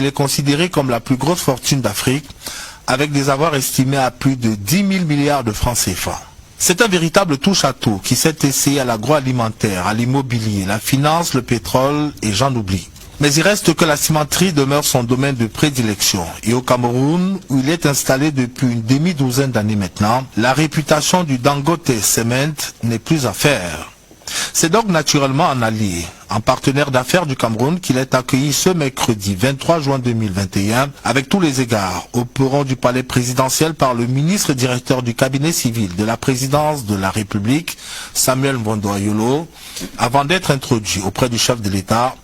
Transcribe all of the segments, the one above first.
il est considéré comme la plus grosse fortune d'Afrique, avec des avoirs estimés à plus de 10 000 milliards de francs CFA. C'est un véritable touche-à-tout qui s'est essayé à l'agroalimentaire, à l'immobilier, la finance, le pétrole et j'en oublie. Mais il reste que la cimenterie demeure son domaine de prédilection. Et au Cameroun, où il est installé depuis une demi-douzaine d'années maintenant, la réputation du Dangote Cement n'est plus à faire. C'est donc naturellement en allié, en partenaire d'affaires du Cameroun qu'il est accueilli ce mercredi 23 juin 2021 avec tous les égards au perron du palais présidentiel par le ministre directeur du cabinet civil de la présidence de la République, Samuel Mbondoayolo, avant d'être introduit auprès du chef de l'État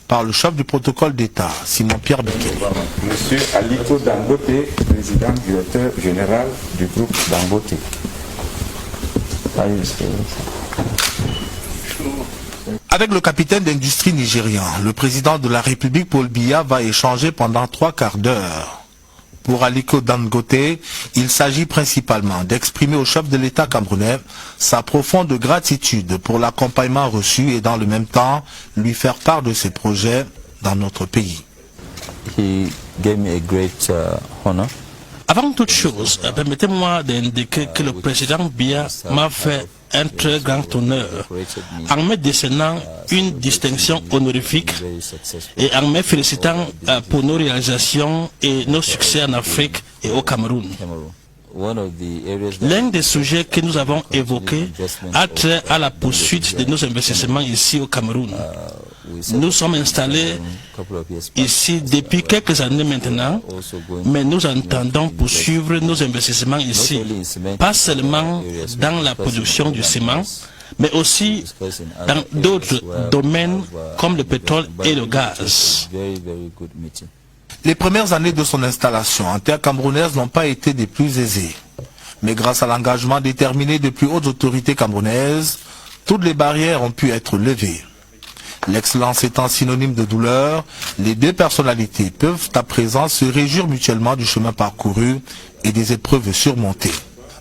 par le chef du protocole d'État, Simon-Pierre Biquet. Monsieur Aliko Dangote, président directeur général du groupe Dangote. Avec le capitaine d'industrie nigérian, le président de la République Paul Biya va échanger pendant 3 quarts d'heure. Pour Aliko Dangote, il s'agit principalement d'exprimer au chef de l'État camerounais sa profonde gratitude pour l'accompagnement reçu et dans le même temps lui faire part de ses projets dans notre pays. He gave me a great honor. Avant toute chose, permettez-moi d'indiquer que le président Biya m'a fait un très grand honneur en me décernant une distinction honorifique et en me félicitant pour nos réalisations et nos succès en Afrique et au Cameroun. L'un des sujets que nous avons évoqués a trait à la poursuite de nos investissements ici au Cameroun. Nous sommes installés ici depuis quelques années maintenant, mais nous entendons poursuivre nos investissements ici, pas seulement dans la production du ciment, mais aussi dans d'autres domaines comme le pétrole et le gaz. Les premières années de son installation en terre camerounaise n'ont pas été des plus aisées. Mais grâce à l'engagement déterminé des plus hautes autorités camerounaises, toutes les barrières ont pu être levées. L'excellence étant synonyme de douleur, les deux personnalités peuvent à présent se réjouir mutuellement du chemin parcouru et des épreuves surmontées.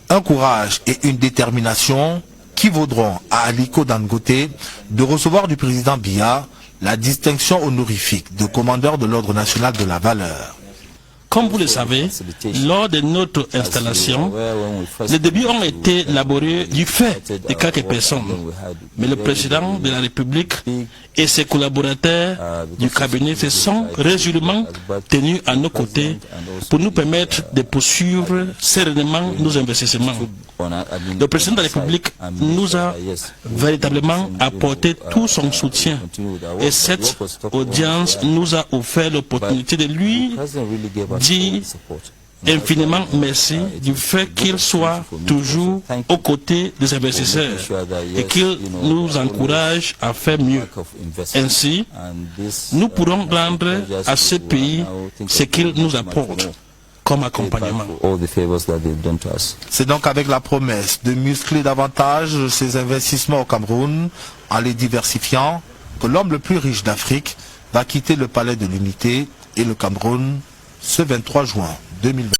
Un courage et une détermination qui vaudront à Aliko Dangote de recevoir du président Biya la distinction honorifique de commandeur de l'Ordre national de la valeur. Comme vous le savez, lors de notre installation, les débuts ont été laborieux du fait de quelques personnes. Mais le président de la République et ses collaborateurs du cabinet se sont résolument tenus à nos côtés pour nous permettre de poursuivre sereinement nos investissements. Le président de la République nous a véritablement apporté tout son soutien et cette audience nous a offert l'opportunité de lui dire infiniment merci du fait qu'il soit toujours aux côtés des investisseurs et qu'il nous encourage à faire mieux. Ainsi, nous pourrons rendre à ce pays ce qu'il nous apporte comme accompagnement. C'est donc avec la promesse de muscler davantage ses investissements au Cameroun en les diversifiant que l'homme le plus riche d'Afrique va quitter le palais de l'unité et le Cameroun ce 23 juin 2020.